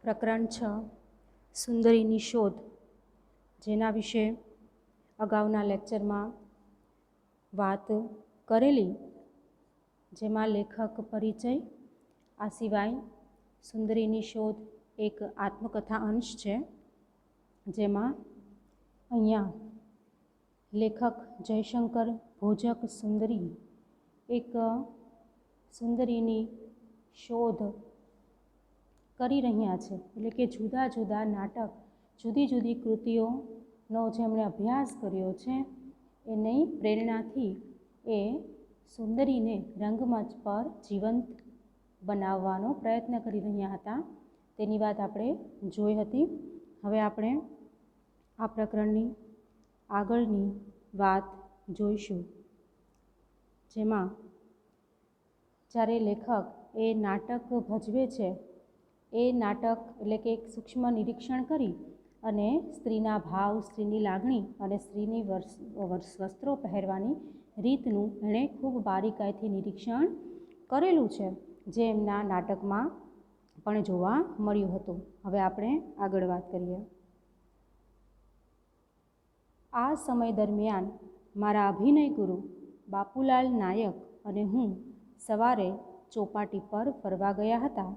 પ્રકરણ 6 સુંદરીની શોધ, જેના વિશે અગાઉના લેક્ચરમાં વાત કરેલી, જેમાં લેખક પરિચય, આ સિવાય સુંદરીની શોધ એક આત્મકથા અંશ છે, જેમાં અહીંયા લેખક જયશંકર ભોજક સુંદરી એક સુંદરીની શોધ કરી રહ્યા છે. એટલે કે જુદા જુદા નાટક, જુદી જુદી કૃતિઓનો જેમણે અભ્યાસ કર્યો છે એની પ્રેરણાથી એ સુંદરીને રંગમંચ પર જીવંત બનાવવાનો પ્રયત્ન કરી રહ્યા હતા. તેની વાત આપણે જોઈ હતી. હવે આપણે આ પ્રકરણની આગળની વાત જોઈશું, જેમાં જ્યારે લેખક એ નાટક ભજવે છે, એ નાટક એટલે કે એક સૂક્ષ્મ નિરીક્ષણ કરી અને સ્ત્રીના ભાવ, સ્ત્રીની લાગણી અને સ્ત્રીની વસ્ત્રો પહેરવાની રીતનું એણે ખૂબ બારીકાઈથી નિરીક્ષણ કરેલું છે, જે એમના નાટકમાં પણ જોવા મળ્યું હતું. હવે આપણે આગળ વાત કરીએ. આ સમય દરમિયાન મારા અભિનય ગુરુ બાપુલાલ નાયક અને હું સવારે ચોપાટી પર ફરવા ગયા હતા.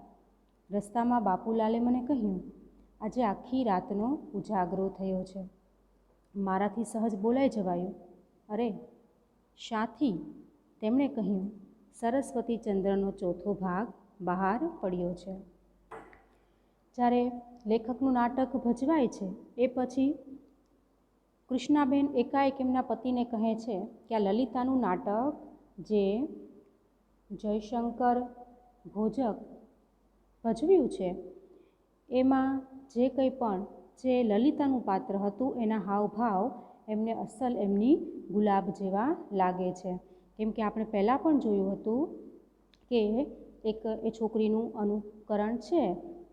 રસ્તામાં બાપુલાલે મને કહ્યું, આજે આખી રાતનો ઉજાગરો થયો છે. મારાથી સહજ બોલાઈ જવાયું, અરે શાથી? તેમણે કહ્યું, સરસ્વતી ચંદ્રનો ચોથો ભાગ બહાર પડ્યો છે. જ્યારે લેખકનું નાટક ભજવાય છે એ પછી કૃષ્ણાબેન એકાએક એમના પતિને કહે છે કે આ લલિતાનું નાટક જે જયશંકર ભોજક ભજવ્યું છે, એમાં જે કંઈ પણ જે લલિતાનું પાત્ર હતું એના હાવભાવ એમને અસલ એમની ગુલાબ જેવા લાગે છે. કેમ કે આપણે પહેલાં પણ જોયું હતું કે એક એ છોકરીનું અનુકરણ છે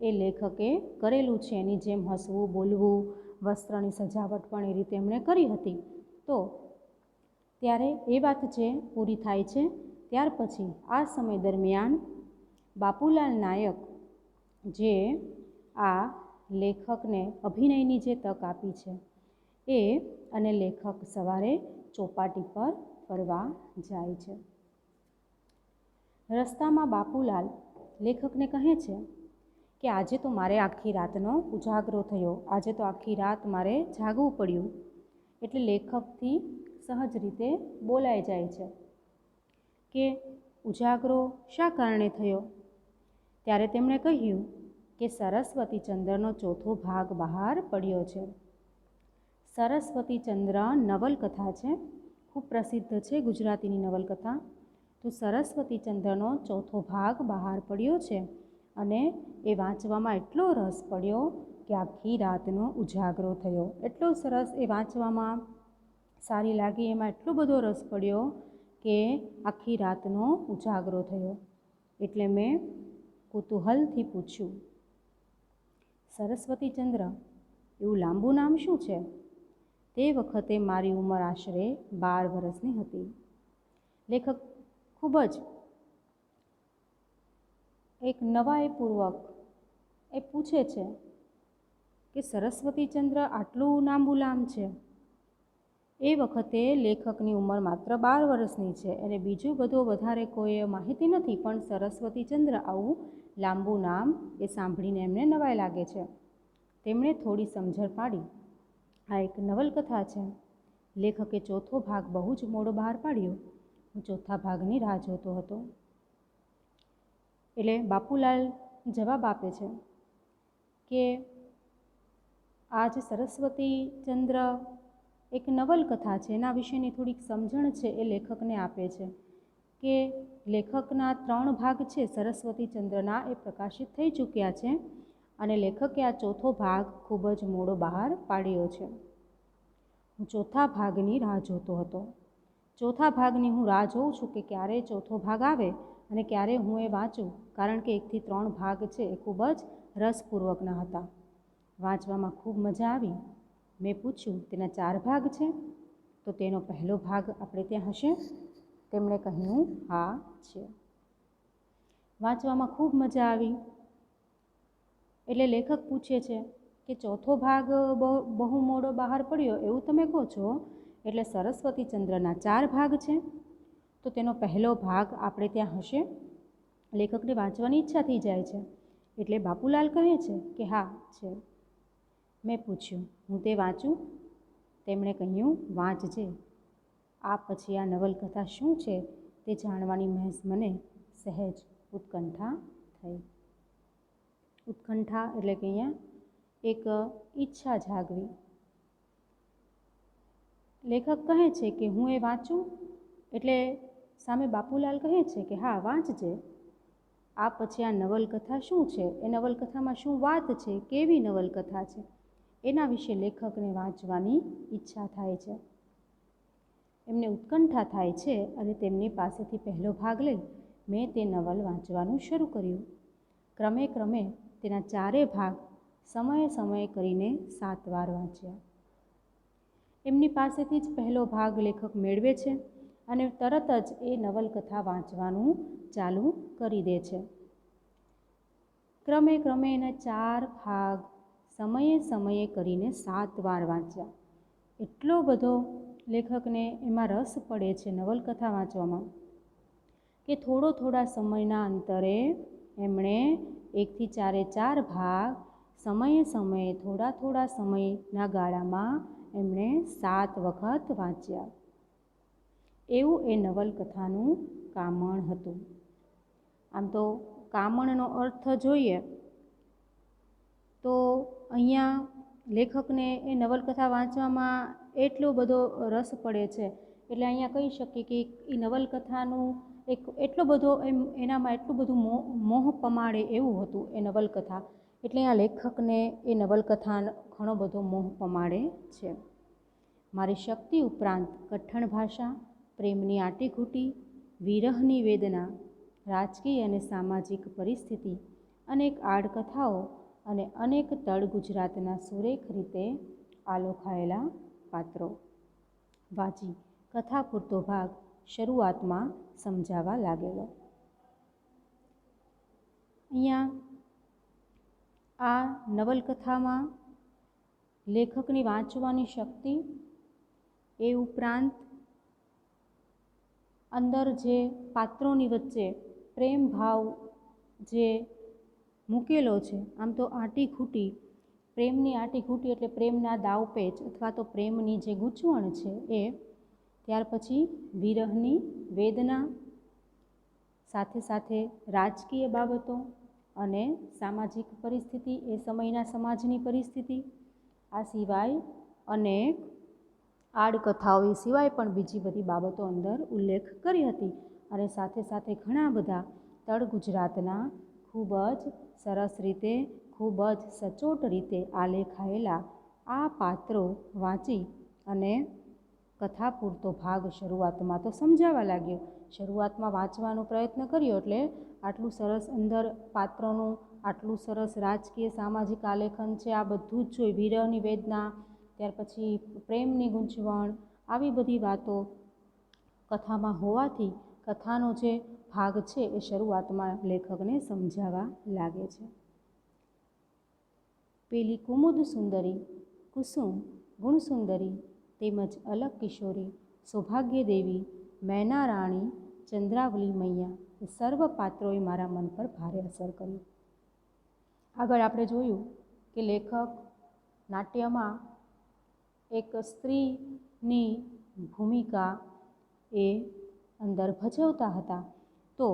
એ લેખકે કરેલું છે. એની જેમ હસવું, બોલવું, વસ્ત્રની સજાવટ પણ એ રીતે એમણે કરી હતી. તો ત્યારે એ વાત જે પૂરી થાય છે, ત્યાર પછી આ સમય દરમિયાન બાપુલાલ નાયક જે આ લેખકને અભિનયની જે તક આપી છે એ અને લેખક સવારે ચોપાટી પર ફરવા જાય છે. રસ્તામાં બાપુલાલ લેખકને કહે છે કે આજે તો મારે આખી રાતનો ઉજાગરો થયો, આજે તો આખી રાત મારે જાગવું પડ્યું. એટલે લેખકથી સહજ રીતે બોલાઈ જાય છે કે ઉજાગરો શા કારણે થયો? ત્યારે તેમણે કહ્યું કે સરસ્વતી ચંદ્રનો ચોથો ભાગ બહાર પડ્યો છે. સરસ્વતી ચંદ્ર નવલકથા છે, ખૂબ પ્રસિદ્ધ છે ગુજરાતીની નવલકથા. તો સરસ્વતી ચંદ્રનો ચોથો ભાગ બહાર પડ્યો છે અને એ વાંચવામાં એટલો રસ પડ્યો કે આખી રાતનો ઉજાગરો થયો. એટલો સરસ એ વાંચવામાં સારી લાગી, એમાં એટલો બધો રસ પડ્યો કે આખી રાતનો ઉજાગરો થયો. એટલે મેં કુતૂહલથી પૂછ્યું, સરસ્વતી ચંદ્ર એવું લાંબુ નામ શું છે? તે વખતે મારી ઉંમર આશરે 12 વર્ષની હતી. લેખક ખૂબ જ એક નવાઈપૂર્વક એ પૂછે છે કે સરસ્વતી ચંદ્ર આટલું લાંબુ નામ છે. એ વખતે લેખકની ઉંમર માત્ર 12 વર્ષની છે અને બીજું બધું વધારે કોઈ માહિતી નથી, પણ સરસ્વતી ચંદ્ર આવું લાંબુ નામ એ સાંભળીને એમને નવાઈ લાગે છે. તેમણે થોડી સમજણ પાડી, આ એક નવલકથા છે. લેખકે ચોથો ભાગ બહુ જ મોડો બહાર પાડ્યો. હું ચોથા ભાગની રાહ જોતો હતો. એટલે બાપુલાલ જવાબ આપે છે કે આ જે સરસ્વતી ચંદ્ર એક નવલકથા છે, એના વિશેની થોડીક સમજણ છે એ લેખકને આપે છે કે લેખકના 3 ભાગ છે સરસ્વતી ચંદ્રના, એ પ્રકાશિત થઈ ચૂક્યા છે અને લેખકે આ ચોથો ભાગ ખૂબ જ મોડો બહાર પાડ્યો છે. હું ચોથા ભાગની રાહ જોતો હતો. ચોથા ભાગની હું રાહ જોઉં છું કે ક્યારે ચોથો ભાગ આવે અને ક્યારે હું એ વાંચું, કારણ કે 1 થી 3 ભાગ છે એ ખૂબ જ રસપૂર્વકના હતા. વાંચવામાં ખૂબ મજા આવી. મેં પૂછ્યું, તેના 4 ભાગ છે? તો તેનો પહેલો ભાગ આપણે ત્યાં હશે? તેમણે કહ્યું, હા છે. વાંચવામાં ખૂબ મજા આવી. એટલે લેખક પૂછે છે કે ચોથો ભાગ બહુ મોડો બહાર પડ્યો એવું તમે કહો છો, એટલે સરસ્વતીચંદ્રના 4 ભાગ છે, તો તેનો પહેલો ભાગ આપણે ત્યાં હશે? લેખકને વાંચવાની ઈચ્છા થઈ જાય છે, એટલે બાપુલાલ કહે છે કે હા છે. મેં પૂછ્યું, હું તે વાંચું? તેમણે કહ્યું, વાંચજે. આ પછી આ નવલકથા શું છે તે જાણવાની મહેજ મને સહેજ ઉત્કંઠા થઈ. ઉત્કંઠા એટલે કે અહીંયા એક ઈચ્છા જાગવી. લેખક કહે છે કે હું એ વાંચું? એટલે સામે બાપુલાલ કહે છે કે હા વાંચજે. આ પછી આ નવલકથા શું છે, એ નવલકથામાં શું વાત છે, કેવી નવલકથા છે, એના વિશે લેખકને વાંચવાની ઈચ્છા થાય છે. એમને ઉત્કંઠા થાય છે અને તેમની પાસેથી પહેલો ભાગ લઈ મેં તે નવલ વાંચવાનું શરૂ કર્યું. ક્રમે ક્રમે તેના 4 ભાગ સમયે કરીને 7 વાર વાંચ્યા. એમની પાસેથી જ પહેલો ભાગ લેખક મેળવે છે અને તરત જ એ નવલકથા વાંચવાનું ચાલુ કરી દે છે. ક્રમે એના 4 ભાગ સમયે કરીને 7 વાર વાંચ્યા. એટલો બધો લેખકને એમાં રસ પડે છે નવલકથા વાંચવામાં કે થોડા સમયના અંતરે એમણે 1 થી 4 ભાગ સમયે થોડા સમયના ગાળામાં એમણે 7 વખત વાંચ્યા. એવું એ નવલકથાનું કામણ હતું. આમ તો કામણનો અર્થ જોઈએ તો અહીંયા લેખકને એ નવલકથા વાંચવામાં એટલો બધો રસ પડે છે, એટલે અહીંયા કહી શકીએ કે એ નવલકથાનું એટલો બધો એનામાં એટલું બધું મોહ પમાડે એવું હતું એ નવલકથા. એટલે અહીંયા લેખકને એ નવલકથા ઘણો બધો મોહ પમાડે છે. મારી શક્તિ ઉપરાંત કઠણ ભાષા, પ્રેમની આટીઘૂટી, વિરહની વેદના, રાજકીય અને સામાજિક પરિસ્થિતિ, અનેક આડકથાઓ અને અનેક તળ ગુજરાતના સુરેખ રીતે આલોખાયેલા પાત્રો. વાંચી કથા પૂરતો ભાગ શરૂઆતમાં સમજાવવા લાગેલો. અહીંયા આ નવલકથામાં લેખકની વાંચવાની શક્તિ, એ ઉપરાંત અંદર જે પાત્રોની વચ્ચે પ્રેમ ભાવ જે મૂકેલો છે, આમ તો આટીઘૂટી, પ્રેમની આટીઘૂટી એટલે પ્રેમના દાવપેચ અથવા તો પ્રેમની જે ગૂંચવણ છે એ, ત્યાર પછી વિરહની વેદના, સાથે રાજકીય બાબતો અને સામાજિક પરિસ્થિતિ, એ સમયના સમાજની પરિસ્થિતિ, આ સિવાય અનેક આડકથાઓ એ સિવાય પણ બીજી બધી બાબતો અંદર ઉલ્લેખ કરી હતી. અને સાથે ઘણા બધા તળ ગુજરાતના ખૂબ જ સરસ રીતે, ખૂબ જ સચોટ રીતે આલેખાયેલા આ પાત્રો વાંચી અને કથા પૂરતો ભાગ શરૂઆતમાં તો સમજાવવા લાગ્યો. શરૂઆતમાં વાંચવાનો પ્રયત્ન કર્યો એટલે આટલું સરસ અંદર પાત્રોનું આટલું સરસ રાજકીય સામાજિક આલેખન છે, આ બધું જ જોઈ, વિરહની વેદના, ત્યાર પછી પ્રેમની ગૂંચવણ, આવી બધી વાતો કથામાં હોવાથી કથાનો જે ભાગ છે એ શરૂઆતમાં લેખકને સમજાવવા લાગે છે. પેલી કુમુદ સુંદરી, કુસુમ, ગુણસુંદરી તેમજ અલક કિશોરી, સૌભાગ્ય દેવી, મેના રાણી, ચંદ્રાવલી મૈયા એ સર્વ પાત્રોએ મારા મન પર ભારે અસર કરી. આગળ આપણે જોયું કે લેખક નાટ્યમાં એક સ્ત્રીની ભૂમિકા એ અંદર ભજવતા હતા. તો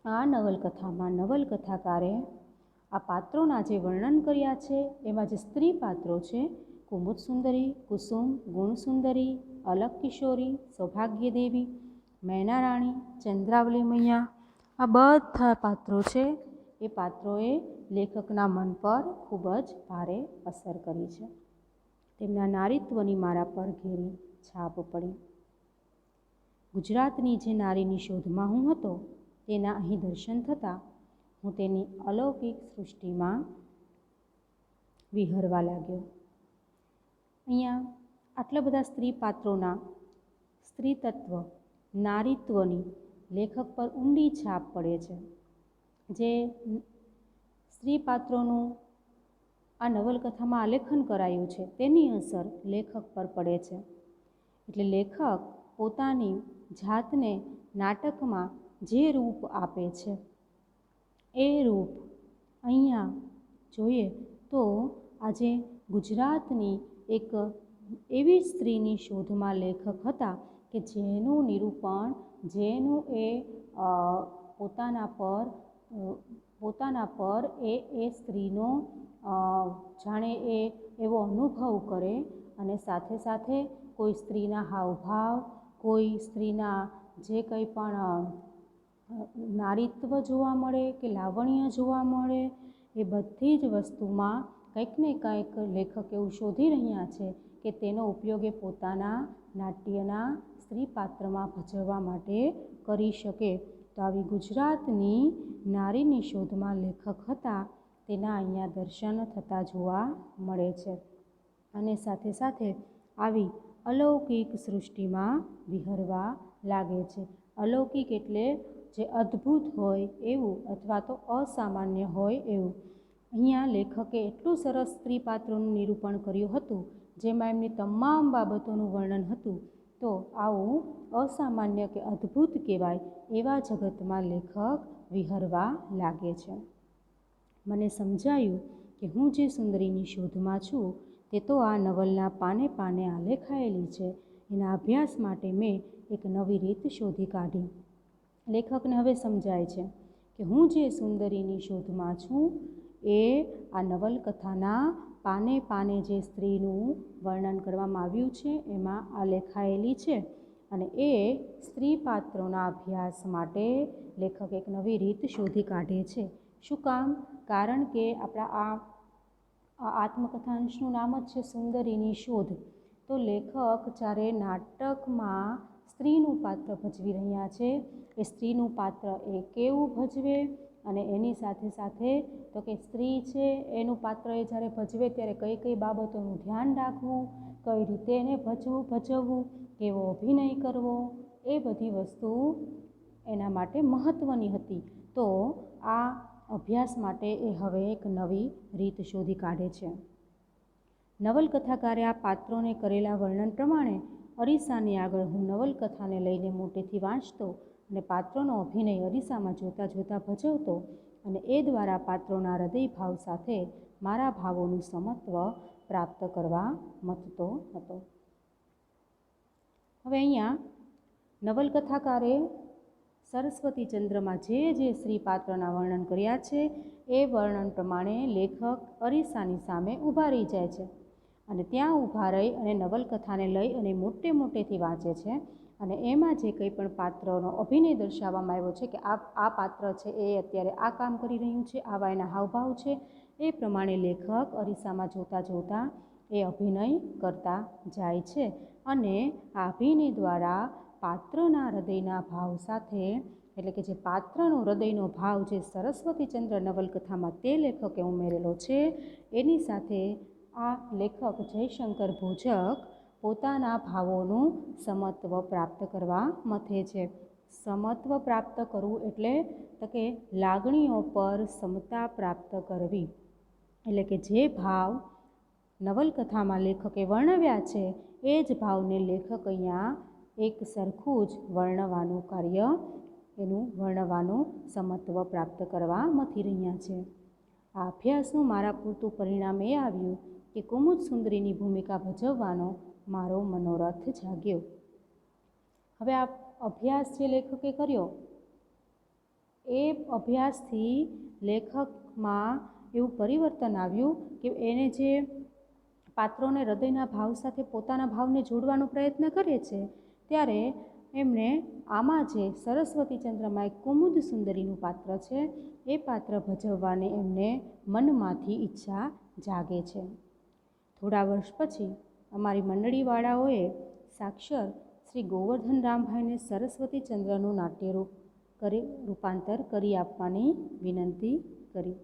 આ નવલકથામાં નવલકથાકારે આ પાત્રોના જે વર્ણન કર્યા છે એમાં જે સ્ત્રી પાત્રો છે, કુમુદ સુંદરી, કુસુમ, ગુણસુંદરી, અલક કિશોરી, સૌભાગ્ય દેવી, મેના રાણી, ચંદ્રાવલી મૈયા, આ બધા પાત્રો છે એ પાત્રોએ લેખકના મન પર ખૂબ જ ભારે અસર કરી છે. તેમના નારીત્વની મારા પર ઘેરી છાપ પડી. ગુજરાતની જે નારીની શોધમાં હું હતો તેના અહીં દર્શન થતાં હું તેની અલૌકિક સૃષ્ટિમાં વિહરવા લાગ્યો. અહીંયા આટલા બધા સ્ત્રી પાત્રોના સ્ત્રી તત્વ, નારીત્વની લેખક પર ઊંડી છાપ પડે છે. જે સ્ત્રી પાત્રોનું આ નવલકથામાં આલેખન કરાયું છે તેની અસર લેખક પર પડે છે. એટલે લેખક પોતાની જાતને નાટકમાં જે રૂપ આપે છે એ રૂપ અહીંયા જોઈએ તો આજે ગુજરાતની એક એવી સ્ત્રીની શોધમાં લેખક હતા કે જેનું નિરૂપણ પોતાના પર એ સ્ત્રીનો જાણે એ એવો અનુભવ કરે અને સાથે સાથે કોઈ સ્ત્રીના હાવભાવ, કોઈ સ્ત્રીના જે કંઈ પણ નારીત્વ જોવા મળે કે લાવણ્ય જોવા મળે, એ બધી જ વસ્તુમાં કંઈક ને કંઈક લેખક એવું શોધી રહ્યા છે કે તેનો ઉપયોગ એ પોતાના નાટ્યના સ્ત્રી પાત્રમાં ભજવવા માટે કરી શકે. તો આવી ગુજરાતની નારીની શોધમાં લેખક હતા તેના અહીંયા દર્શન થતા જોવા મળે છે. અને સાથે સાથે આવી અલૌકિક સૃષ્ટિમાં વિહરવા લાગે છે. અલૌકિક એટલે જે અદ્ભુત હોય એવું અથવા તો અસામાન્ય હોય એવું. અહીંયા લેખકે એટલું સરસ સ્ત્રી પાત્રોનું નિરૂપણ કર્યું હતું જેમાં એમની તમામ બાબતોનું વર્ણન હતું. તો આવું અસામાન્ય કે અદ્ભુત કહેવાય એવા જગતમાં લેખક વિહરવા લાગે છે. મને સમજાયું કે હું જે સુંદરીની શોધમાં છું તે તો આ નવલના પાને પાને આલેખાયેલી છે. એના અભ્યાસ માટે મેં એક નવી રીત શોધી કાઢી. લેખકને હવે સમજાય છે કે હું જે સુંદરીની શોધમાં છું એ આ નવલકથાના પાને પાને જે સ્ત્રીનું વર્ણન કરવામાં આવ્યું છે એમાં આલેખાયેલી છે. અને એ સ્ત્રી પાત્રોના અભ્યાસ માટે લેખક એક નવી રીત શોધી કાઢે છે. શું કામ? કારણ કે આપણા આ આત્મકથાંશનું નામ જ છે સુંદરીની શોધ. તો લેખક જ્યારે નાટકમાં સ્ત્રીનું પાત્ર ભજવી રહ્યા છે એ સ્ત્રીનું પાત્ર એ કેવું ભજવે અને એની સાથે સાથે તો કે સ્ત્રી છે એનું પાત્ર એ જ્યારે ભજવે ત્યારે કઈ કઈ બાબતોનું ધ્યાન રાખવું, કઈ રીતે એને ભજવવું, કેવો અભિનય કરવો, એ બધી વસ્તુ એના માટે મહત્ત્વની હતી. તો આ અભ્યાસ માટે એ હવે એક નવી રીત શોધી કાઢે છે. નવલકથાકારે આ પાત્રોને કરેલા વર્ણન પ્રમાણે અરીસાની આગળ હું નવલકથાને લઈને મોટેથી વાંચતો અને પાત્રોનો અભિનય અરીસામાં જોતાં જોતાં ભજવતો અને એ દ્વારા પાત્રોના હૃદય ભાવ સાથે મારા ભાવોનું સમત્વ પ્રાપ્ત કરવા મથતો હતો. હવે અહીંયા નવલકથાકારે સરસ્વતીચંદ્રમાં જે સ્ત્રી પાત્રના વર્ણન કર્યા છે એ વર્ણન પ્રમાણે લેખક અરીસાની સામે ઊભા રહી જાય છે અને ત્યાં ઊભા રહી અને નવલકથાને લઈ અને મોટેથી વાંચે છે. અને એમાં જે કંઈ પણ પાત્રનો અભિનય દર્શાવવામાં આવ્યો છે કે આ પાત્ર છે એ અત્યારે આ કામ કરી રહ્યું છે, આવા એના હાવભાવ છે, એ પ્રમાણે લેખક અરીસામાં જોતાં જોતાં એ અભિનય કરતા જાય છે. અને આ અભિનય દ્વારા પાત્રના હૃદયના ભાવ સાથે એટલે કે જે પાત્રનો હૃદયનો ભાવ જે સરસ્વતીચંદ્ર નવલકથામાં તે લેખકે ઉમેરેલો છે એની સાથે આ લેખક જયશંકર ભોજક પોતાના ભાવોનું સમત્વ પ્રાપ્ત કરવા મથે છે. સમત્વ પ્રાપ્ત કરવું એટલે તો કે લાગણીઓ પર સમતા પ્રાપ્ત કરવી. એટલે કે જે ભાવ નવલકથામાં લેખકે વર્ણવ્યા છે એ જ ભાવને લેખક અહીંયા એક સરખું જ વર્ણવાનું કાર્ય વર્ણવાનું સમત્વ પ્રાપ્ત કરવા મથી રહ્યા છે. આ અભ્યાસનું મારા પૂરતું પરિણામ એ આવ્યું કે કુમુદ સુંદરીની ભૂમિકા ભજવવાનો મારો મનોરથ જાગ્યો. હવે આ અભ્યાસ જે લેખકે કર્યો એ અભ્યાસથી લેખકમાં એવું પરિવર્તન આવ્યું કે એને જે પાત્રોને હૃદયના ભાવ સાથે પોતાના ભાવને જોડવાનો પ્રયત્ન કરે છે ત્યારે એમણે આમાં જે સરસ્વતીચંદ્રમાં એક કુમુદ સુંદરીનું પાત્ર છે એ પાત્ર ભજવવાની એમને મનમાંથી ઈચ્છા જાગે છે. થોડા વર્ષ પછી અમારી મંડળીવાળાઓએ સાક્ષર શ્રી ગોવર્ધન રામભાઈને સરસ્વતીચંદ્રનું નાટ્યરૂપ રૂપાંતર કરી આપવાની વિનંતી કરી.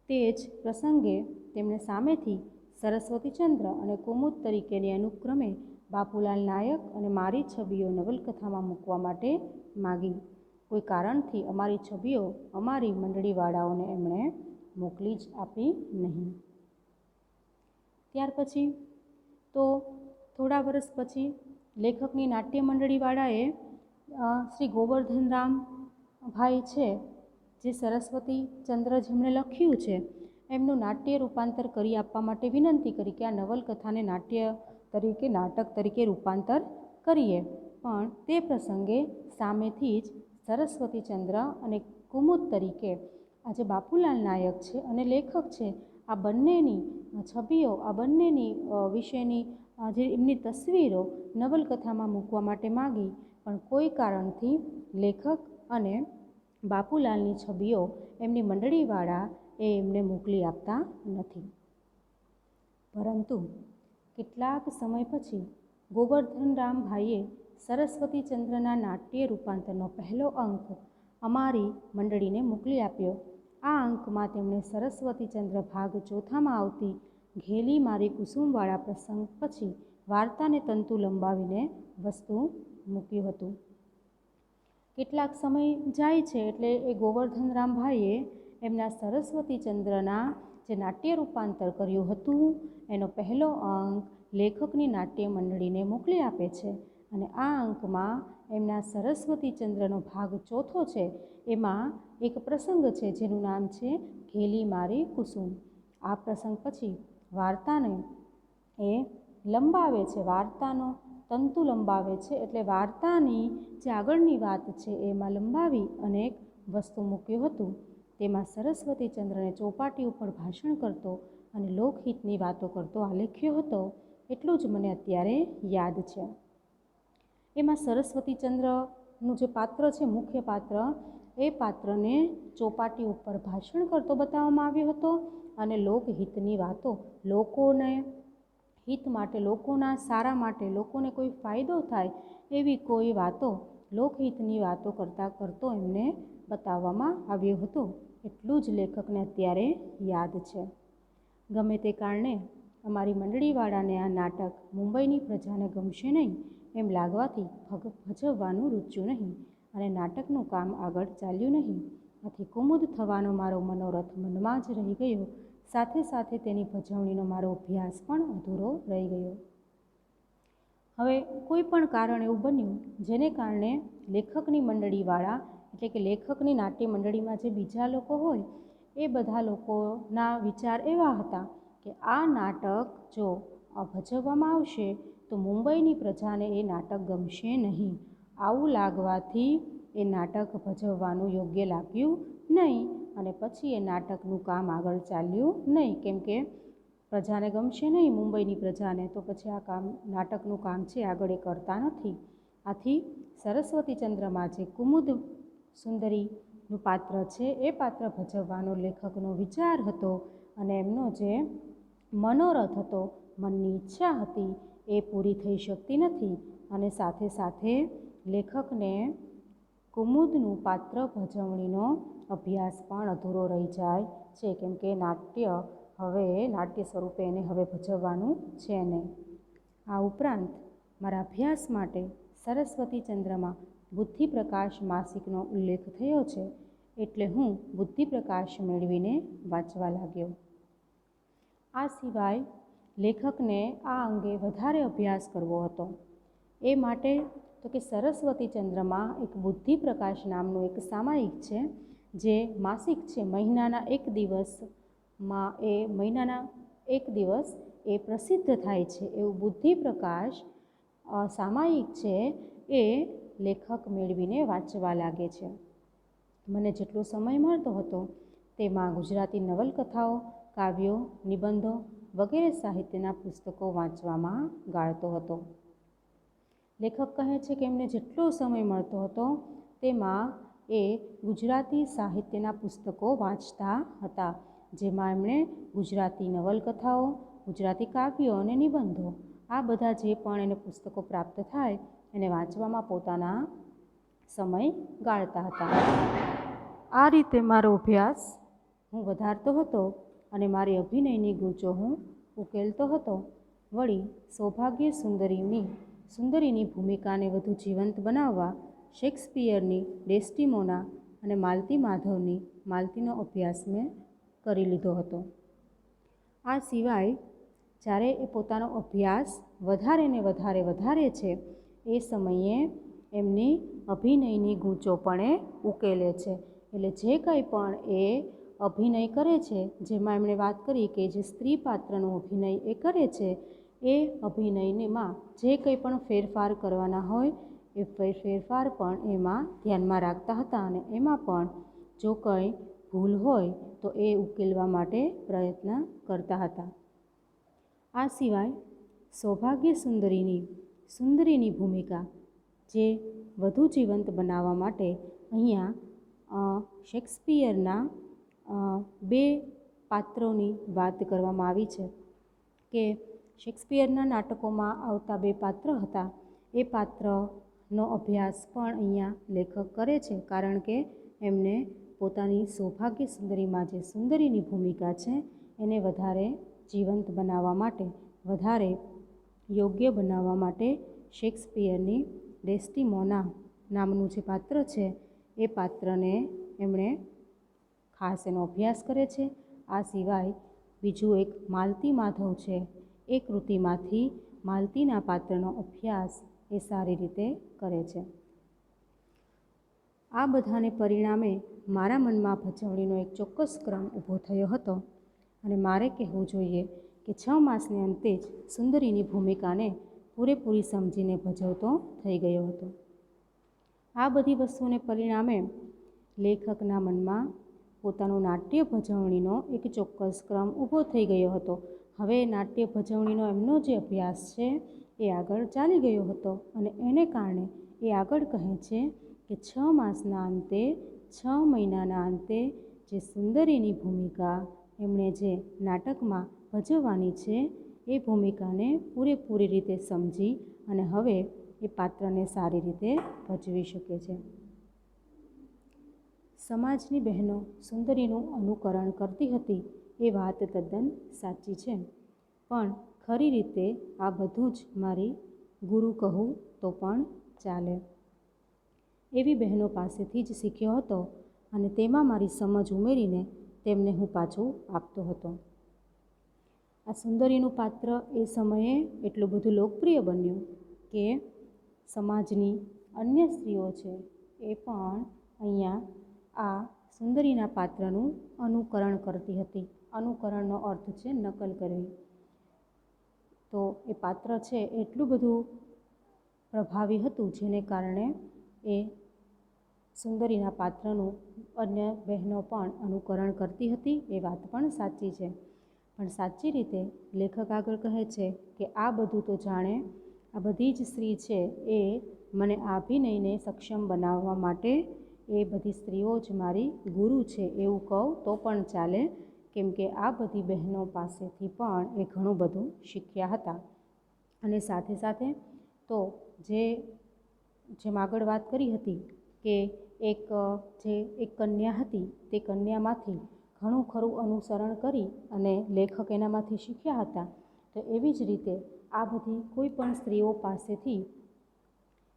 તે જ પ્રસંગે તેમણે સામેથી સરસ્વતીચંદ્ર અને કુમુદ તરીકેની અનુક્રમે બાપુલાલ નાયક અને મારી છબીઓ નવલકથામાં મૂકવા માટે માગી. કોઈ કારણથી અમારી છબીઓ અમારી મંડળીવાળાઓને એમણે મોકલી જ આપી નહીં. ત્યાર પછી તો થોડા વર્ષ પછી લેખકની નાટ્ય મંડળીવાળાએ શ્રી ગોવર્ધનરામ ભાઈ છે, જે સરસ્વતી ચંદ્ર જેમણે લખ્યું છે, એમનું નાટ્ય રૂપાંતર કરી આપવા માટે વિનંતી કરી કે આ નવલકથાને નાટક તરીકે રૂપાંતર કરીએ. પણ તે પ્રસંગે સામેથી જ સરસ્વતીચંદ્ર અને કુમુદ તરીકે આ જે બાપુલાલ નાયક છે અને લેખક છે, આ બંનેની છબીઓ, આ બંનેની વિશેની જે એમની તસવીરો નવલકથામાં મૂકવા માટે માગી, પણ કોઈ કારણથી લેખક અને બાપુલાલની છબીઓ એમની મંડળીવાળા એમને મોકલી આપતા નથી. પરંતુ કેટલાક સમય પછી ગોવર્ધનરામભાઈએ સરસ્વતીચંદ્રના નાટ્ય રૂપાંતરનો પહેલો અંક અમારી મંડળીને મોકલી આપ્યો. આ અંકમાં તેમણે સરસ્વતીચંદ્ર ભાગ ચોથામાં આવતી ઘેલી મારી કુસુમવાળા પ્રસંગ પછી વાર્તાને તંતુ લંબાવીને વસ્તુ મૂક્યું હતું. કેટલાક સમય જાય છે એટલે એ ગોવર્ધનરામભાઈએ એમના સરસ્વતીચંદ્રના જે નાટ્ય રૂપાંતર કર્યું હતું એનો પહેલો અંક લેખકની નાટ્ય મંડળીને મોકલી આપે છે. અને આ અંકમાં એમના સરસ્વતીચંદ્રનો ભાગ ચોથો છે, એમાં એક પ્રસંગ છે જેનું નામ છે ઘેલી મારી કુસુમ. આ પ્રસંગ પછી વાર્તાને એ લંબાવે છે, વાર્તાનો તંતુ લંબાવે છે, એટલે વાર્તાની જે આગળની વાત છે એમાં લંબાવી અને એક વસ્તુ મૂક્યું હતું. તેમાં સરસ્વતીચંદ્રને ચોપાટી ઉપર ભાષણ કરતો અને લોકહિતની વાતો કરતો આલેખ્યો હતો. એટલું જ મને અત્યારે યાદ છે. એમાં સરસ્વતીચંદ્રનું જે પાત્ર છે, મુખ્ય પાત્ર, એ પાત્રને ચોપાટી ઉપર ભાષણ કરતો બતાવવામાં આવ્યો હતો અને લોકહિતની વાતો, લોકોને હિત માટે, લોકોના સારા માટે, લોકોને કોઈ ફાયદો થાય એવી કોઈ વાતો, લોકહિતની વાતો કરતો એમને બતાવવામાં આવ્યો હતો. એટલું જ લેખકને અત્યારે યાદ છે. ગમે તે કારણે અમારી મંડળીવાળાને આ નાટક મુંબઈની પ્રજાને ગમશે નહીં એમ લાગવાથી ભજવવાનું રૂચ્યું નહીં અને નાટકનું કામ આગળ ચાલ્યું નહીં. આથી કુમુદ થવાનો મારો મનોરથ મનમાં જ રહી ગયો. સાથે સાથે તેની ભજવણીનો મારો અભ્યાસ પણ અધૂરો રહી ગયો. હવે કોઈ પણ કારણ એવું બન્યું જેને કારણે લેખકની મંડળીવાળા, એટલે કે લેખકની નાટ્ય મંડળીમાં જે બીજા લોકો હોય એ બધા લોકોના વિચાર એવા હતા કે આ નાટક જો ભજવવામાં આવશે તો મુંબઈની પ્રજાને એ નાટક ગમશે નહીં. આવું લાગવાથી એ નાટક ભજવવાનું યોગ્ય લાગ્યું નહીં અને પછી એ નાટકનું કામ આગળ ચાલ્યું નહીં. કેમ કે પ્રજાને ગમશે નહીં, મુંબઈની પ્રજાને, તો પછી આ નાટકનું કામ છે આગળ એ કરતા નથી. આથી સરસ્વતીચંદ્રમાં જે કુમુદ સુંદરીનું પાત્ર છે એ પાત્ર ભજવવાનો લેખકનો વિચાર હતો અને એમનો જે મનોરથ હતો, મનની ઈચ્છા હતી, એ પૂરી થઈ શકતી નથી. અને સાથે સાથે લેખકને કુમુદનું પાત્ર ભજવણીનો અભ્યાસ પણ અધૂરો રહી જાય છે, કેમ કે નાટ્ય સ્વરૂપે એને હવે ભજવવાનું છે નહીં. આ ઉપરાંત મારા અભ્યાસ માટે સરસ્વતીચંદ્રમાં બુદ્ધિપ્રકાશ માસિકનો ઉલ્લેખ થયો છે, એટલે હું બુદ્ધિપ્રકાશ મેળવીને વાંચવા લાગ્યો. આ સિવાય લેખકને આ અંગે વધારે અભ્યાસ કરવો હતો. એ માટે તો કે સરસ્વતીચંદ્રમાં એક બુદ્ધિપ્રકાશ નામનું એક સામાયિક છે, જે માસિક છે. મહિનાના એક દિવસ એ પ્રસિદ્ધ થાય છે એવું બુદ્ધિપ્રકાશ સામાયિક છે, એ લેખક મેળવીને વાંચવા લાગે છે. મને જેટલો સમય મળતો હતો તેમાં ગુજરાતી નવલકથાઓ, કાવ્યો, નિબંધો વગેરે સાહિત્યના પુસ્તકો વાંચવામાં ગાળતો હતો. લેખક કહે છે કે એમને જેટલો સમય મળતો હતો તેમાં એ ગુજરાતી સાહિત્યના પુસ્તકો વાંચતા હતા, જેમાં એમણે ગુજરાતી નવલકથાઓ, ગુજરાતી કાવ્યો અને નિબંધો, આ બધા જે પણ એને પુસ્તકો પ્રાપ્ત થાય એને વાંચવામાં પોતાના સમય ગાળતા હતા. આ રીતે મારો અભ્યાસ હું વધારતો હતો અને મારી અભિનયની ગૂંચો હું ઉકેલતો હતો. વળી સૌભાગ્ય સુંદરીની ભૂમિકાને વધુ જીવંત બનાવવા શેક્સપિયરની ડેસ્ટિમોના અને માલતી માધવની માલતીનો અભ્યાસ મેં કરી લીધો હતો. આ સિવાય જ્યારે એ પોતાનો અભ્યાસ વધારે ને વધારે છે એ સમયે એમની અભિનયની ગૂંચો પણ એ ઉકેલે છે. એટલે જે કંઈ પણ એ અભિનય કરે છે, જેમાં એમણે વાત કરી કે જે સ્ત્રી પાત્રનો અભિનય એ કરે છે, એ અભિનયમાં જે કંઈ પણ ફેરફાર કરવાના હોય એ ફેરફાર પણ એમાં ધ્યાનમાં રાખતા હતા અને એમાં પણ જો કંઈ ભૂલ હોય તો એ ઉકેલવા માટે પ્રયત્ન કરતા હતા. આ સિવાય સૌભાગ્ય સુંદરીની ભૂમિકા જે વધુ જીવંત બનાવવા માટે અહીંયા શેક્સપિયરના બે પાત્રોની વાત કરવામાં આવી છે કે શેક્સપિયરના નાટકોમાં આવતા બે પાત્ર હતા. એ પાત્રનો અભ્યાસ પણ અહીંયા લેખક કરે છે, કારણ કે એમને પોતાની સૌભાગ્ય સુંદરીમાં જે સુંદરીની ભૂમિકા છે એને વધારે જીવંત બનાવવા માટે, વધારે યોગ્ય બનાવવા માટે શેક્સપિયરની ડેસ્ટિમોના નામનું જે પાત્ર છે એ પાત્રને એમણે ખાસ એનો અભ્યાસ કરે છે. આ સિવાય બીજું એક માલતી માધવ છે, એ કૃતિમાંથી માલતીના પાત્રનો અભ્યાસ એ સારી રીતે કરે છે. આ બધાને પરિણામે મારા મનમાં ભજવણીનો એક ચોક્કસ ક્રમ ઊભો થયો હતો અને મારે કહેવું જોઈએ કે 6 માસને અંતે જ સુંદરીની ભૂમિકાને પૂરેપૂરી સમજીને ભજવતો થઈ ગયો હતો. આ બધી વસ્તુને પરિણામે લેખકના મનમાં પોતાનો નાટ્ય ભજવણીનો એક ચોક્કસ ક્રમ ઊભો થઈ ગયો હતો. હવે નાટ્ય ભજવણીનો એમનો જે અભ્યાસ છે એ આગળ ચાલી ગયો હતો અને એને કારણે એ આગળ કહે છે કે 6 માસના અંતે, 6 મહિનાના અંતે જે સુંદરીની ભૂમિકા એમણે જે નાટકમાં ભજવવાની છે એ ભૂમિકાને પૂરેપૂરી રીતે સમજી અને હવે એ પાત્રને સારી રીતે ભજવી શકે છે. સમાજની બહેનો સુંદરીનું અનુકરણ કરતી હતી એ વાત તદ્દન સાચી છે, પણ ખરી રીતે આ બધું જ મારી ગુરુ કહું તો પણ ચાલે એવી બહેનો પાસેથી જ શીખ્યો હતો અને તેમાં મારી સમજ ઉમેરીને તેમને હું પાછું આપતો હતો. આ સુંદરીનું પાત્ર એ સમયે એટલું બધું લોકપ્રિય બન્યું કે સમાજની અન્ય સ્ત્રીઓ છે એ પણ અહીંયા આ સુંદરીના પાત્રનું અનુકરણ કરતી હતી. અનુકરણનો અર્થ છે નકલ કરવી. તો એ પાત્ર છે એટલું બધું પ્રભાવી હતું જેને કારણે એ સુંદરીના પાત્રનું અન્ય બહેનો પણ અનુકરણ કરતી હતી. એ વાત પણ સાચી છે, પણ સાચી રીતે લેખક આગળ કહે છે કે આ બધું તો જાણે આ બધી જ સ્ત્રી છે એ મને આ અભિનયને સક્ષમ બનાવવા માટે એ બધી સ્ત્રીઓ જ મારી ગુરુ છે એવું કહું તો પણ ચાલે, કેમ કે આ બધી બહેનો પાસેથી પણ એ ઘણું બધું શીખ્યા હતા. અને સાથે સાથે તો જેમ આગળ વાત કરી હતી કે એક કન્યા હતી, તે કન્યામાંથી ઘણું ખરું અનુસરણ કરી અને લેખક એનામાંથી શીખ્યા હતા. તો એવી જ રીતે આ બધી કોઈ પણ સ્ત્રીઓ પાસેથી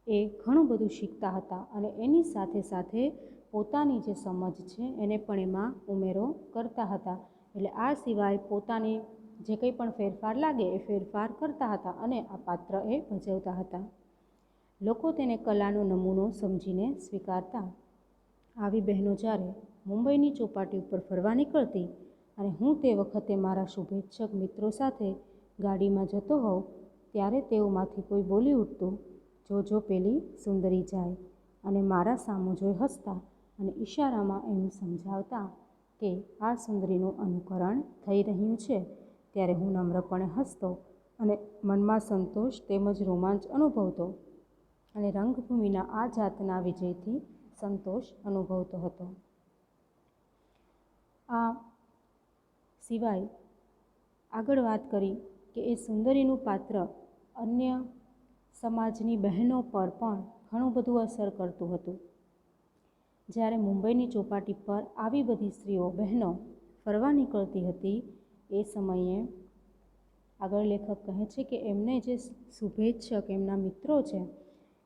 એ ઘણું બધું શીખતા હતા અને એની સાથે સાથે પોતાની જે સમજ છે એને પણ એમાં ઉમેરો કરતા હતા. એટલે આ સિવાય પોતાની જે કંઈ પણ ફેરફાર લાગે એ ફેરફાર કરતા હતા અને આ પાત્ર એ ભજવતા હતા. લોકો તેને કલાનો નમૂનો સમજીને સ્વીકારતા. આવી બહેનો જ્યારે મુંબઈની ચોપાટી ઉપર ફરવા નીકળતી અને હું તે વખતે મારા શુભેચ્છક મિત્રો સાથે ગાડીમાં જતો હોઉં ત્યારે તેઓમાંથી કોઈ બોલી ઉઠતું, જો પેલી સુંદરી જાય, અને મારા સામું જોઈ હસતા અને ઈશારામાં એમ સમજાવતા કે આ સુંદરીનું અનુકરણ થઈ રહ્યું છે. ત્યારે હું નમ્રપણે હસતો અને મનમાં સંતોષ તેમજ રોમાંચ અનુભવતો અને રંગભૂમિના આ જાતના વિજયથી સંતોષ અનુભવતો હતો. આ સિવાય આગળ વાત કરી કે એ સુંદરીનું પાત્ર અન્ય સમાજની બહેનો પર પણ ઘણું બધું અસર કરતું હતું. જ્યારે મુંબઈની ચોપાટી પર આવી બધી સ્ત્રીઓ બહેનો ફરવા નીકળતી હતી એ સમયે આગળ લેખક કહે છે કે એમને જે શુભેચ્છક એમના મિત્રો છે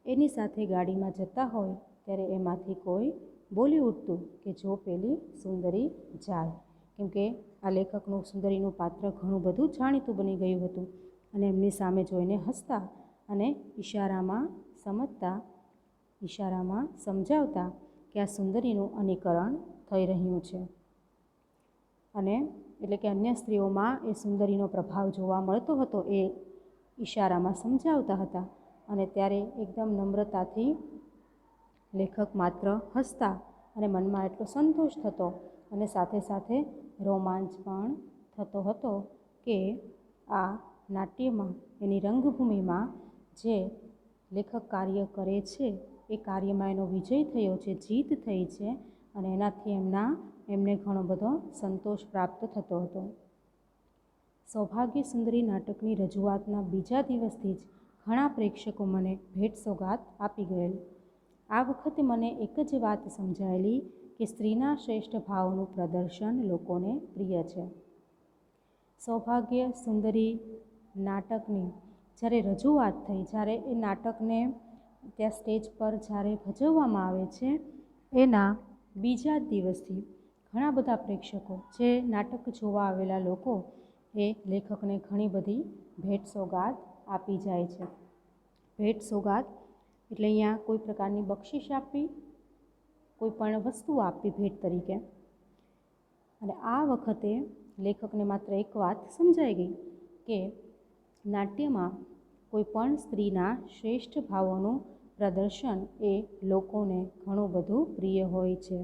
એની સાથે ગાડીમાં જતા હોય ત્યારે એમાંથી કોઈ બોલી ઉઠતું કે જો પેલી સુંદરી જાય, કેમકે આ લેખકનું સુંદરીનું પાત્ર ઘણું બધું જાણીતું બની ગયું હતું અને એમની સામે જોઈને હસતા અને ઈશારામાં સમજાવતા કે આ સુંદરીનું અનુકરણ થઈ રહ્યું છે અને એટલે કે અન્ય સ્ત્રીઓમાં એ સુંદરીનો પ્રભાવ જોવા મળતો હતો એ ઈશારામાં સમજાવતા હતા અને ત્યારે એકદમ નમ્રતાથી લેખક માત્ર હસતા અને મનમાં એટલો સંતોષ થતો અને સાથે સાથે રોમાંચ પણ થતો હતો કે આ નાટ્યમાં એની રંગભૂમિમાં જે લેખક કાર્ય કરે છે એ કાર્યમાં એનો વિજય થયો છે, જીત થઈ છે અને એનાથી એમને ઘણો બધો સંતોષ પ્રાપ્ત થતો હતો. સૌભાગ્ય સુંદરી નાટકની રજૂઆતના બીજા દિવસથી જ ઘણા પ્રેક્ષકો મને ભેટ સોગાદ આપી ગયેલ. આ વખતે મને એક જ વાત સમજાયેલી કે સ્ત્રીના શ્રેષ્ઠ ભાવોનું પ્રદર્શન લોકોને પ્રિય છે. સૌભાગ્ય સુંદરી નાટકની જ્યારે રજૂઆત થઈ, જ્યારે એ નાટકને ત્યાં સ્ટેજ પર જ્યારે ભજવવામાં આવે છે એના બીજા જ દિવસથી ઘણા બધા પ્રેક્ષકો જે નાટક જોવા આવેલા લોકો એ લેખકને ઘણી બધી ભેટ સોગાદ આપી જાય છે. ભેટ સોગાદ એટલે અહીંયા કોઈ પ્રકારની બક્ષિસ આપવી, કોઈ પણ વસ્તુ આપવી ભેટ તરીકે. અને આ વખતે લેખકને માત્ર એક વાત સમજાઈ ગઈ કે નાટ્યમાં કોઈ પણ સ્ત્રીના શ્રેષ્ઠ ભાવોનું પ્રદર્શન એ લોકોને ઘણું બધું પ્રિય હોય છે.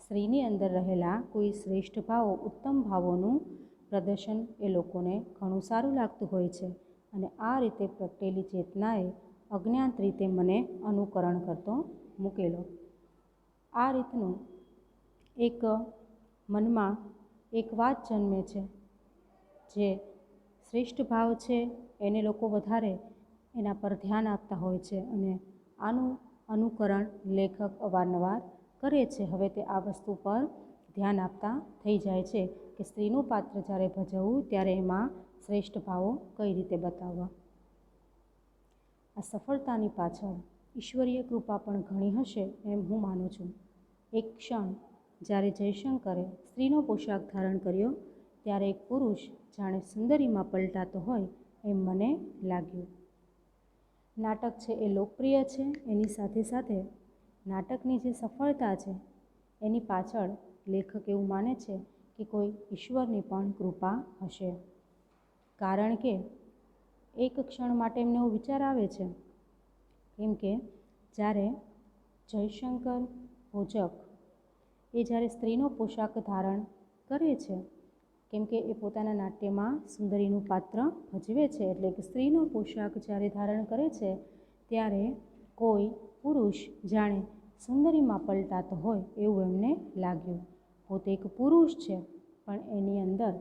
સ્ત્રીની અંદર રહેલા કોઈ શ્રેષ્ઠ ભાવો, ઉત્તમ ભાવોનું પ્રદર્શન એ લોકોને ઘણું સારું લાગતું હોય છે અને આ રીતે પ્રગટેલી ચેતનાએ અજ્ઞાત રીતે મને અનુકરણ કરતો મૂકેલો. આ રીતનું એક મનમાં એક વાત જન્મે છે, જે શ્રેષ્ઠ ભાવ છે એને લોકો વધારે એના પર ધ્યાન આપતા હોય છે અને આનું અનુકરણ લેખક અવારનવાર કરે છે. હવે તે આ વસ્તુ પર ધ્યાન આપતા થઈ જાય છે કે સ્ત્રીનું પાત્ર જ્યારે ભજવવું ત્યારે એમાં શ્રેષ્ઠ ભાવો કઈ રીતે બતાવવા. આ સફળતાની પાછળ ઈશ્વરીય કૃપા પણ ઘણી હશે એમ હું માનું છું. એક ક્ષણ જ્યારે જયશંકરે સ્ત્રીનો પોશાક ધારણ કર્યો ત્યારે એક પુરુષ જાણે સુંદરીમાં પલટાતો હોય એમ મને લાગ્યું. નાટક છે એ લોકપ્રિય છે, એની સાથે સાથે નાટકની જે સફળતા છે એની પાછળ લેખક એવું માને છે કે કોઈ ઈશ્વરની પણ કૃપા હશે. કારણ કે એક ક્ષણ માટે એમને એવો વિચાર આવે છે કેમ કે જ્યારે જયશંકર ભોજક એ જ્યારે સ્ત્રીનો પોશાક ધારણ કરે છે, કેમ કે એ પોતાના નાટ્યમાં સુંદરીનું પાત્ર ભજવે છે, એટલે કે સ્ત્રીનો પોશાક જ્યારે ધારણ કરે છે ત્યારે કોઈ પુરુષ જાણે સુંદરીમાં પલટાતો હોય એવું એમને લાગ્યું. પોતે એક પુરુષ છે પણ એની અંદર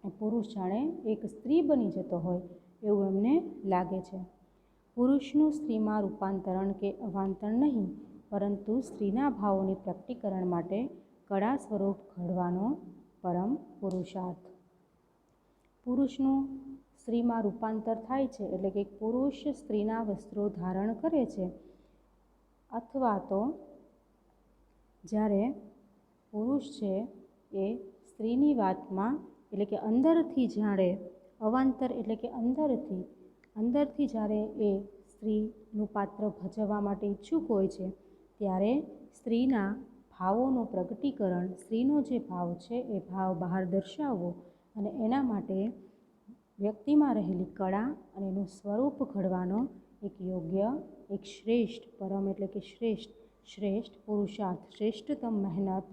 એ પુરુષ જાણે એક સ્ત્રી બની જતો હોય એવું એમને લાગે છે. પુરુષનું સ્ત્રીમાં રૂપાંતરણ કે અવાંતર નહીં, પરંતુ સ્ત્રીના ભાવોની પ્રકટીકરણ માટે કળા સ્વરૂપ ઘડવાનો પરમ પુરુષાર્થ. પુરુષનું સ્ત્રીમાં રૂપાંતર થાય છે એટલે કે પુરુષ સ્ત્રીના વસ્ત્રો ધારણ કરે છે, અથવા તો જ્યારે પુરુષ છે એ સ્ત્રીની વાતમાં એટલે કે અંદરથી જ્યારે અવાંતર એટલે કે અંદરથી જ્યારે એ સ્ત્રીનું પાત્ર ભજવવા માટે ઈચ્છુક હોય છે ત્યારે સ્ત્રીના ભાવોનું પ્રગટીકરણ, સ્ત્રીનો જે ભાવ છે એ ભાવ બહાર દર્શાવવો અને એના માટે વ્યક્તિમાં રહેલી કળા અને એનું સ્વરૂપ ઘડવાનો એક યોગ્ય, એક શ્રેષ્ઠ પરમ એટલે કે શ્રેષ્ઠ પુરુષાર્થ, શ્રેષ્ઠતમ મહેનત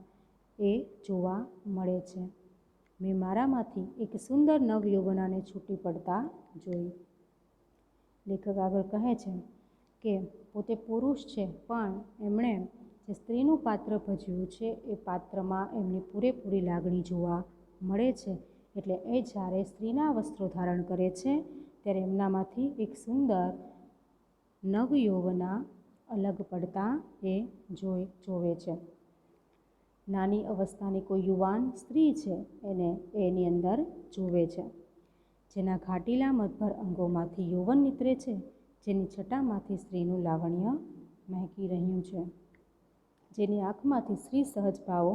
એ જોવા મળે છે. મેં મારામાંથી એક સુંદર નવયૌવનાને છૂટી પડતા જોઈ. લેખક આગળ કહે છે કે પોતે પુરુષ છે પણ એમણે જે સ્ત્રીનું પાત્ર ભજવ્યું છે એ પાત્રમાં એમની પૂરેપૂરી લાગણી જોવા મળે છે. એટલે એ જ્યારે સ્ત્રીના વસ્ત્રો ધારણ કરે છે ત્યારે એમનામાંથી એક સુંદર નવયૌવના અલગ પડતા એ જોવે છે. નાની અવસ્થાની કોઈ યુવાન સ્ત્રી છે એને એની અંદર જોવે છે, જેના ઘાટીલા મતભર અંગોમાંથી યૌવન નીતરે છે, જેની છટામાંથી સ્ત્રીનું લાવણ્ય મહેકી રહ્યું છે, જેની આંખમાંથી સ્ત્રી સહજ ભાવો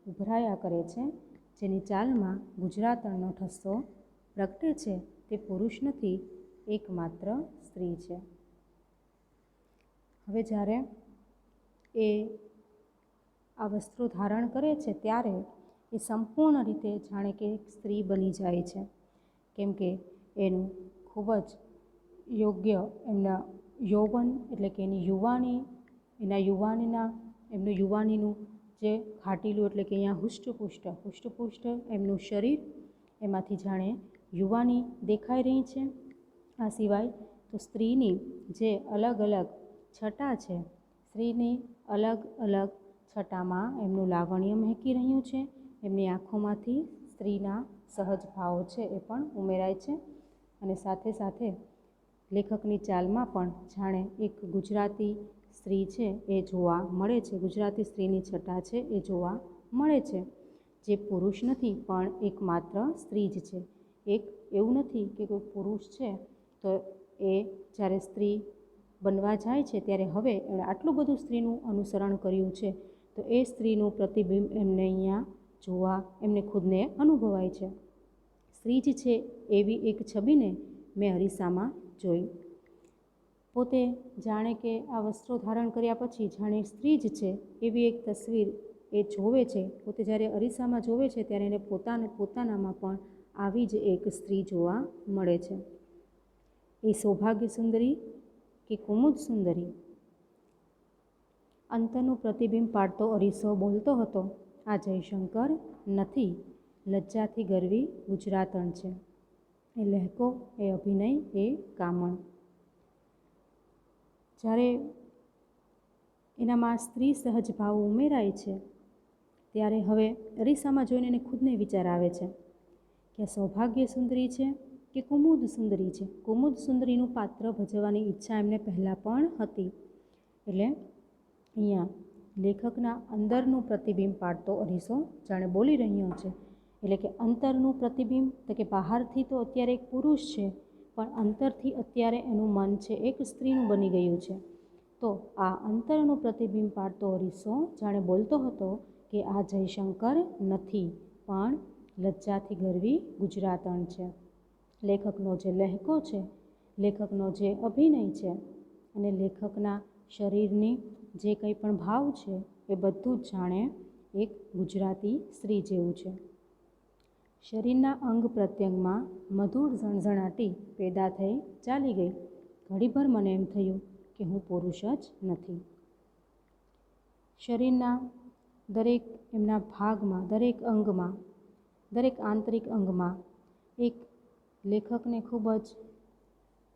ઉભરાયા કરે છે, જેની ચાલમાં ગુજરાતણનો ઠસ્સો પ્રગટે છે તે પુરુષ નથી, એકમાત્ર સ્ત્રી છે. હવે જ્યારે એ આ વસ્ત્રો ધારણ કરે છે ત્યારે એ સંપૂર્ણ રીતે જાણે કે એક સ્ત્રી બની જાય છે, કેમ કે એનું ખૂબ જ યોગ્ય એમના યૌવન એટલે કે એની યુવાની, એમનું યુવાનીનું જે ઘાટીલું એટલે કે અહીંયા હુષ્ટપુષ્ટ એમનું શરીર, એમાંથી જાણે યુવાની દેખાઈ રહી છે. આ સિવાય તો સ્ત્રીની જે અલગ અલગ છટા છે, સ્ત્રીની અલગ અલગ છટામાં એમનું લાવણ્ય મહેકી રહ્યું છે. એમની આંખોમાંથી સ્ત્રીના સહજ ભાવો છે એ પણ ઉમેરાય છે. અને સાથે સાથે લેખકની ચાલમાં પણ જાણે એક ગુજરાતી સ્ત્રી છે એ જોવા મળે છે, ગુજરાતી સ્ત્રીની છટા છે એ જોવા મળે છે, જે પુરુષ નથી પણ એકમાત્ર સ્ત્રી જ છે. એક એવું નથી કે કોઈ પુરુષ છે તો એ જ્યારે સ્ત્રી બનવા જાય છે ત્યારે હવે એણે આટલું બધું સ્ત્રીનું અનુસરણ કર્યું છે તો એ સ્ત્રીનું પ્રતિબિંબ એમને અહીંયા જોવા, એમને ખુદને અનુભવાય છે. સ્ત્રી જ છે એવી એક છબીને મેં અરીસામાં જોઈ. પોતે જાણે કે આ વસ્ત્રો ધારણ કર્યા પછી જાણે સ્ત્રી જ છે એવી એક તસવીર એ જોવે છે. પોતે જ્યારે અરીસામાં જોવે છે ત્યારે એને પોતાનામાં પણ આવી જ એક સ્ત્રી જોવા મળે છે. એ સૌભાગ્ય સુંદરી કે કુમુદ સુંદરી? અંતરનું પ્રતિબિંબ પાડતો અરીસો બોલતો હતો, આ જયશંકર નથી, લજ્જાથી ગરવી ગુજરાતણ છે. એ લહેકો, એ અભિનય, એ કામણ. જ્યારે એનામાં સ્ત્રી સહજ ભાવ ઉમેરાય છે ત્યારે હવે અરીસામાં જોઈને એને ખુદને વિચાર આવે છે કે સૌભાગ્ય સુંદરી છે કે કુમુદ સુંદરી છે. કુમુદ સુંદરીનું પાત્ર ભજવવાની ઈચ્છા એમને પહેલાં પણ હતી. એટલે અહીંયા લેખકના અંદરનું પ્રતિબિંબ પાડતો અરીસો જાણે બોલી રહ્યો છે. એટલે કે અંતરનું પ્રતિબિંબ તો કે બહારથી તો અત્યારે એક પુરુષ છે પણ અંતરથી અત્યારે એનું મન છે એક સ્ત્રીનું બની ગયું છે. તો આ અંતરનું પ્રતિબિંબ પાડતો અરીસો જાણે બોલતો હતો કે આ જયશંકર નથી પણ લજ્જાથી ગરવી ગુજરાતણ છે. લેખકનો જે લહેકો છે, લેખકનો જે અભિનય છે અને લેખકના શરીરની જે કંઈ પણ ભાવ છે એ બધું જ જાણે એક ગુજરાતી સ્ત્રી જેવું છે. શરીરના અંગ પ્રત્યંગમાં મધુર ઝણઝણાટી પેદા થઈ ચાલી ગઈ. ઘડીભર મને એમ થયું કે હું પુરુષ જ નથી. શરીરના દરેક એમના ભાગમાં, દરેક અંગમાં, દરેક આંતરિક અંગમાં એક લેખકને ખૂબ જ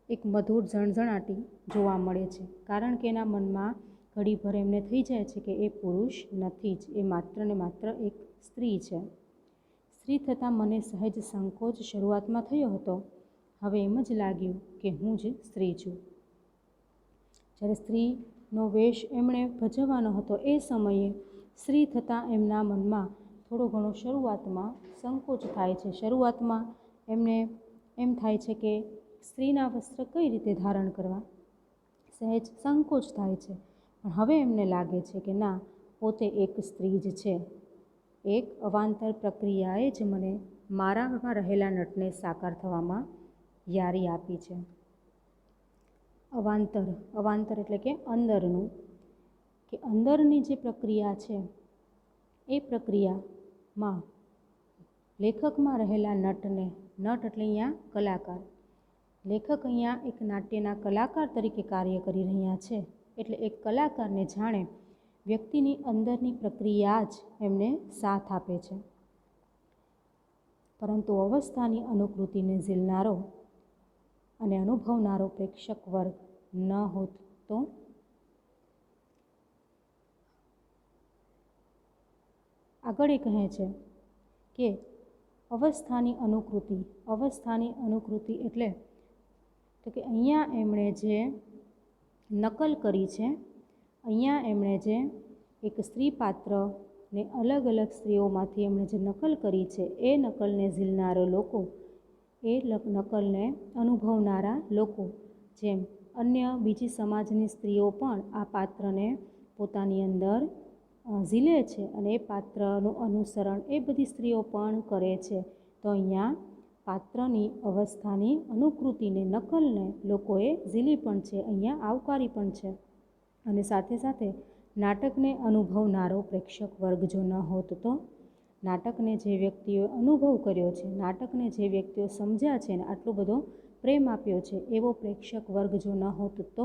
એક મધુર ઝણઝણાટી જોવા મળે છે. કારણ કે એના મનમાં ઘડીભર એમને થઈ જાય છે કે એ પુરુષ નથી જ, એ માત્ર ને માત્ર એક સ્ત્રી છે. સ્ત્રી થતાં મને સહેજ સંકોચ શરૂઆતમાં થયો હતો. હવે એમ જ લાગ્યું કે હું જ સ્ત્રી છું. જ્યારે સ્ત્રીનો વેશ એમણે ભજવવાનો હતો એ સમયે સ્ત્રી થતાં એમના મનમાં થોડો ઘણો શરૂઆતમાં સંકોચ થાય છે. શરૂઆતમાં એમને એમ થાય છે કે સ્ત્રીના વસ્ત્ર કઈ રીતે ધારણ કરવા, સહેજ સંકોચ થાય છે. પણ હવે એમને લાગે છે કે ના, પોતે એક સ્ત્રી જ છે. એક અવાંતર પ્રક્રિયાએ જ મને મારામાં રહેલા નટને સાકાર થવામાં યારી આપી છે. અવાંતર એટલે કે અંદરનું, કે અંદરની જે પ્રક્રિયા છે એ પ્રક્રિયામાં લેખકમાં રહેલા નટને, નટ એટલે અહીંયા કલાકાર, લેખક અહીંયા એક નાટ્યના કલાકાર તરીકે કાર્ય કરી રહ્યા છે. એટલે એક કલાકારને જાણે વ્યક્તિની અંદરની પ્રક્રિયા જ એમને સાથ આપે છે. પરંતુ અવસ્થાની અનુકૃતિને ઝીલનારો અને અનુભવનારો પ્રેક્ષક વર્ગ ન હોત તો? આગળ એ કહે છે કે અવસ્થાની અનુકૃતિ એટલે તો કે અહીંયા એમણે જે નકલ કરી છે, અહીંયા એમણે જે એક સ્ત્રી પાત્રને અલગ અલગ સ્ત્રીઓમાંથી એમણે જે નકલ કરી છે એ નકલને ઝીલનારો લોકો, એ નકલને અનુભવનારા લોકો, જેમ અન્ય બીજી સમાજની સ્ત્રીઓ પણ આ પાત્રને પોતાની અંદર ઝીલે છે અને એ પાત્રનું અનુસરણ એ બધી સ્ત્રીઓ પણ કરે છે. તો અહીંયા પાત્રની અવસ્થાની અનુકૃતિને, નકલને લોકોએ ઝીલી પણ છે, અહીંયા આવકારી પણ છે. અને સાથે સાથે નાટકને અનુભવનારો પ્રેક્ષક વર્ગ જો ન હોત તો, નાટકને જે વ્યક્તિઓએ અનુભવ કર્યો છે, નાટકને જે વ્યક્તિઓ સમજ્યા છે ને આટલો બધો પ્રેમ આપ્યો છે, એવો પ્રેક્ષક વર્ગ જો ન હોત તો,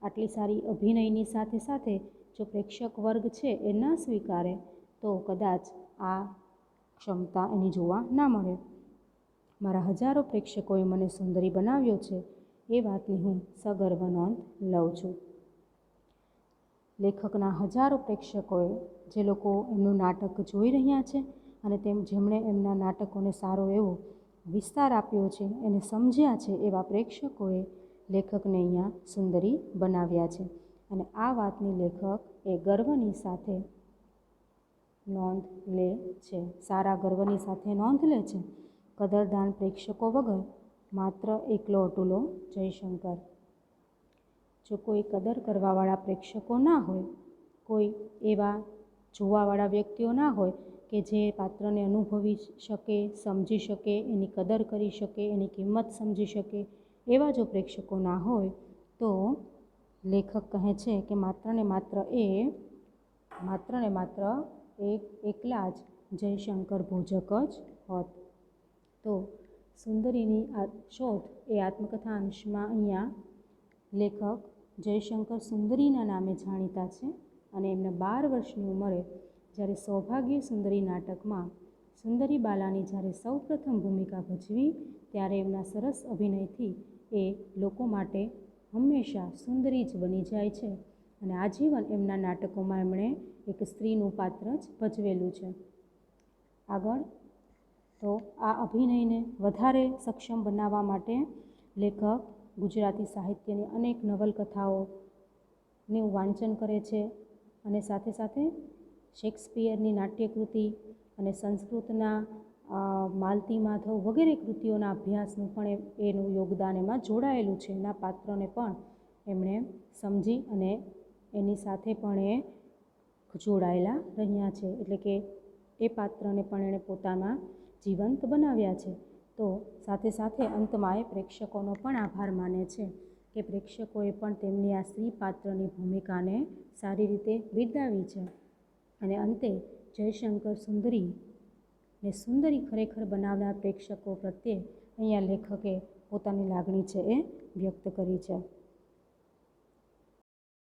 આટલી સારી અભિનયની સાથે સાથે જો પ્રેક્ષક વર્ગ છે એ ન સ્વીકારે તો કદાચ આ ક્ષમતા એની જોવા ના મળે. મારા હજારો પ્રેક્ષકોએ મને સુંદરી બનાવ્યો છે એ વાતની હું સગર્વ નોંધ લઉં છું. લેખકના હજારો પ્રેક્ષકોએ, જે લોકો એમનું નાટક જોઈ રહ્યા છે અને જેમણે એમના નાટકોને સારો એવો વિસ્તાર આપ્યો છે, એને સમજ્યા છે, એવા પ્રેક્ષકોએ લેખકને અહીંયા સુંદરી બનાવ્યા છે. અને આ વાતની લેખક એ ગર્વની સાથે નોંધ લે છે, સારા ગર્વની સાથે નોંધ લે છે. કદરદાન પ્રેક્ષકો વગર માત્ર એકલો અટુલો જયશંકર. જો કોઈ કદર કરવાવાળા પ્રેક્ષકો ના હોય, કોઈ એવા જોવાવાળા વ્યક્તિઓ ના હોય કે જે પાત્રને અનુભવી શકે, સમજી શકે, એની કદર કરી શકે, એની કિંમત સમજી શકે, એવા જો પ્રેક્ષકો ના હોય તો લેખક કહે છે કે માત્ર ને માત્ર એકલા જ જયશંકર ભોજક જ હોત. તો સુંદરીની આ શોધ એ આત્મકથા અંશમાં અહીંયા લેખક જયશંકર સુંદરીના નામે જાણીતા છે. અને એમને 12 વર્ષની ઉંમરે જ્યારે સૌભાગ્ય સુંદરી નાટકમાં સુંદરી બાલાની જ્યારે સૌપ્રથમ ભૂમિકા ભજવી, ત્યારે એમના સરસ અભિનયથી એ લોકો માટે હંમેશા સુંદરી જ બની જાય છે. અને આજીવન એમના નાટકોમાં એમણે એક સ્ત્રીનું પાત્ર જ ભજવેલું છે. આગળ તો આ અભિનયને વધારે સક્ષમ બનાવવા માટે લેખક ગુજરાતી સાહિત્યની અનેક નવલકથાઓનું વાંચન કરે છે અને સાથે સાથે શેક્સપિયરની નાટ્યકૃતિ અને સંસ્કૃતના માલતી માધવ વગેરે કૃતિઓના અભ્યાસનું પણ એનું યોગદાન એમાં જોડાયેલું છે. એના પાત્રને પણ એમણે સમજી અને એની સાથે પણ એ જોડાયેલા રહ્યા છે, એટલે કે એ પાત્રને પણ એણે પોતાના જીવંત બનાવ્યા છે. તો સાથે સાથે અંતમાં એ પ્રેક્ષકોનો પણ આભાર માને છે કે પ્રેક્ષકોએ પણ તેમની આ સ્ત્રી પાત્રની ભૂમિકાને સારી રીતે બિરદાવી છે. અને અંતે જયશંકર સુંદરીને સુંદરી ખરેખર બનાવનાર પ્રેક્ષકો પ્રત્યે અહીંયા લેખકે પોતાની લાગણી છે એ વ્યક્ત કરી છે.